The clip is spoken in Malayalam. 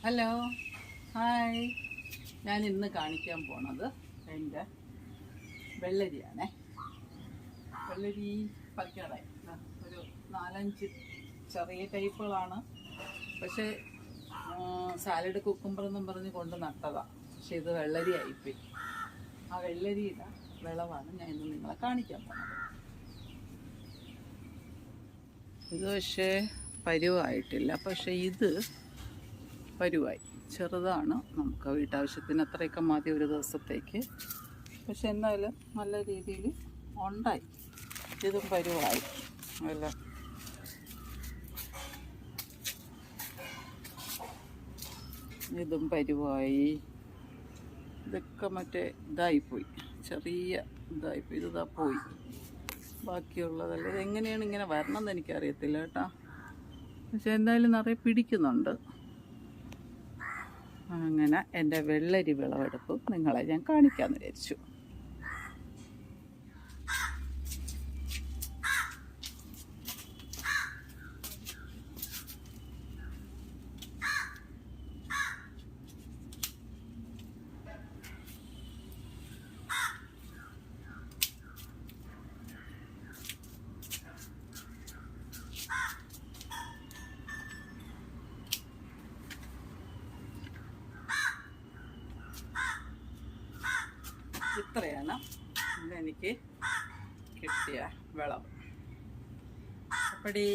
Hello, hi. ഞാൻ ഇന്ന് കാണിക്കാൻ പോണത് എൻ്റെ വെള്ളരിയാണേ. വെള്ളരി പറിക്കാറായി. ഒരു 4-5 ചെറിയ ടൈപ്പുകളാണ്. പക്ഷേ സാലഡ് കുക്കുംബർ എന്നും പറഞ്ഞ് കൊണ്ട് നട്ടതാണ്. പക്ഷെ ഇത് വെള്ളരി ആയിപ്പോയി. ആ വെള്ളരിയുടെ വിളവാണ് ഞാൻ ഇന്ന് നിങ്ങളെ കാണിക്കാൻ പോണത്. ഇത് പക്ഷേ പരുവായിട്ടില്ല. പക്ഷെ ഇത് പരുവായി. ചെറുതാണ്, നമുക്ക് വീട്ടാവശ്യത്തിന് അത്രയൊക്കെ മതി ഒരു ദിവസത്തേക്ക്. പക്ഷെ എന്നാലും നല്ല രീതിയിൽ ഉണ്ടായി. ഇതും പരുവായി. അല്ല, ഇതും പരുവായി. ഇതൊക്കെ മറ്റേ ഇതായിപ്പോയി, ചെറിയ ഇതായിപ്പോയി. ഇതാ പോയി. ബാക്കിയുള്ളതല്ല. ഇതെങ്ങനെയാണ് ഇങ്ങനെ വരണമെന്ന് എനിക്കറിയത്തില്ല കേട്ടോ. പക്ഷെ എന്തായാലും നിറയെ പിടിക്കുന്നുണ്ട്. അങ്ങനെ എൻ്റെ വെള്ളരി വിളവെടുപ്പ് നിങ്ങളെ ഞാൻ കാണിക്കാമെന്ന് വിചാരിച്ചു. ഇത്രയാണ് ഇതെനിക്ക് കിട്ടിയ വിളവ്. അപ്പടി